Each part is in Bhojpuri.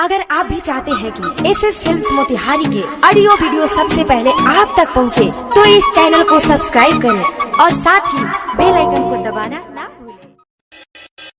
अगर आप भी चाहते हैं कि एसएस फिल्म्स मोतिहारी के ऑडियो वीडियो सबसे पहले आप तक पहुंचे, तो इस चैनल को सब्सक्राइब करें और साथ ही बेल आइकन को दबाना ना भूलें।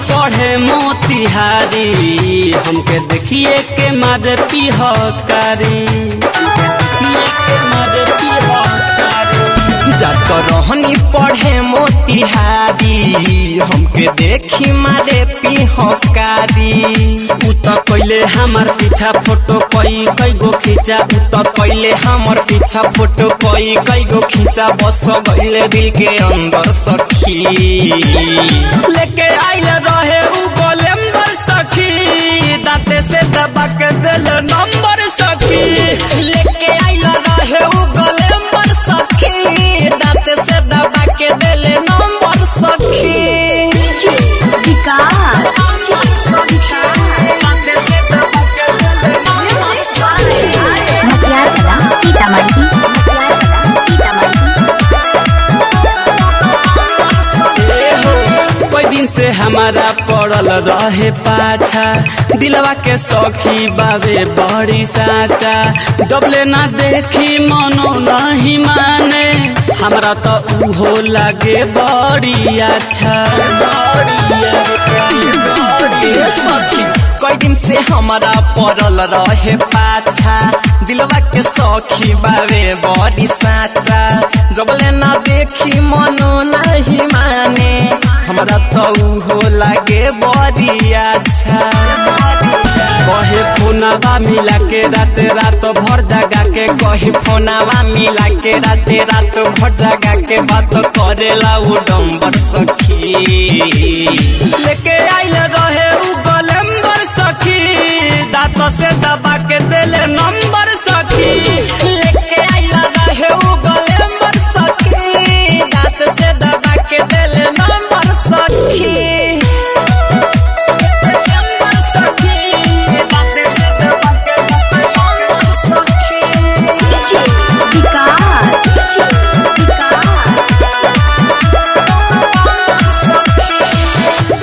पढ़े मोतिहारी हमके देखिए के मारे पिहकारी जाकर रहनी पढ़े मोतिहारी हमके देखी मारे पिहकारी उ तो पहले हमार पीछा फोटो कई गो खींचा उ तो पहले हमार पीछा फोटो कई गो खींचा बस गईले दिल के अंदर सखी लेके आइल रहे उ गोलेम्बर सखी दाते से दबा के दिल नंबर सखी लेके आइल रहे उ गोलेम्बर सखी दाते से दबा के दिल नंबर सखी से हमारा पड़ल रहे पाछा दिलवा के सखी बाबे बड़ी साचा डबले ना देखी मनो नहीं माने हमरा तो उहो लागे बड़ी अच्छा सखी कई दिन से हमारा पड़ल रहे पाछा दिलवा के सखी बाबे बड़ी साचा डबले ना देखी मनो नहीं माने हमरा तो हो लागे बड़ी अच्छा कहे फोनवा मिला के रात भर जगा के कहे फोनवा मिला के रात भर जगा के बात करेला उ डंबर सखी लेके आइल रहे उ गोलेम्बर सखी दांत से दबा के देले नंबर सखी लेके आइल रहे उ गोलेम्बर सखी दांत से दबा के देले नंबर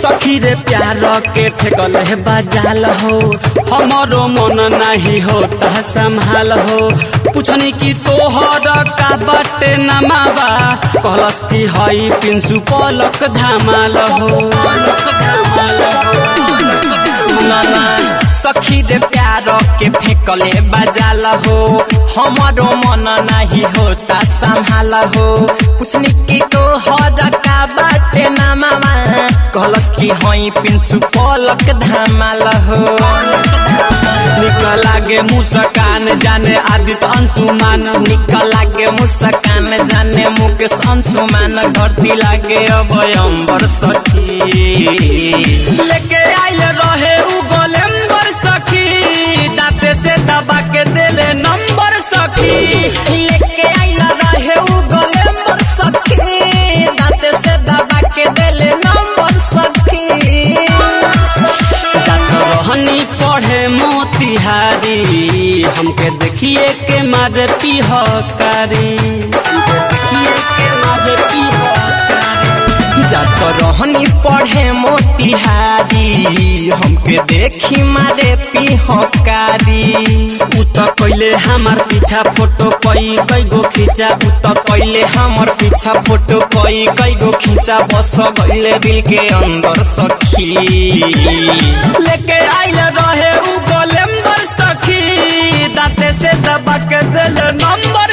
सखी रे प्यार के ठेकल है बाजाल हो हमारो मन नहीं होता संभाल हो पूछनी की तोहर का बटे नमावा कहलस की हई पिंसु पलक धमाल हो सखी रे प्यार के फेंकले बाजाल हो हमारो मन नहीं होता संभाल हो पूछनी की तोहर का बटे नमावा कहलस की हई पिंसु पलक धमाल हो निकल लागे मुस्कान जाने आदित्य अंशुमान निकल लागे मुस्कान जाने मुकेश अंशुमान धरती लागे अभयम्बर सखी लेके आइल रहे उ गोलेम्बर सखी दाते से दबा के देले नंबर सखी लेके आइल रहे उ गोलेम्बर सखी दाते से दबा के देले नंबर सखी रहनी पढ़े मोतिहारी हमके देखिए के मारे पिहकारी जात रहनी पढ़े मोतिहारी हमके देखी मारे पिहकारी उ तो पहले हमार पीछा फोटो कई गो खींचा उ तो पहले हमार पीछा फोटो कई गो खींचा बस गईले दिल के अंदर सखी लेके आइल रहे उ गोलेम्बर सखी दाते से दबा के दिल नंबर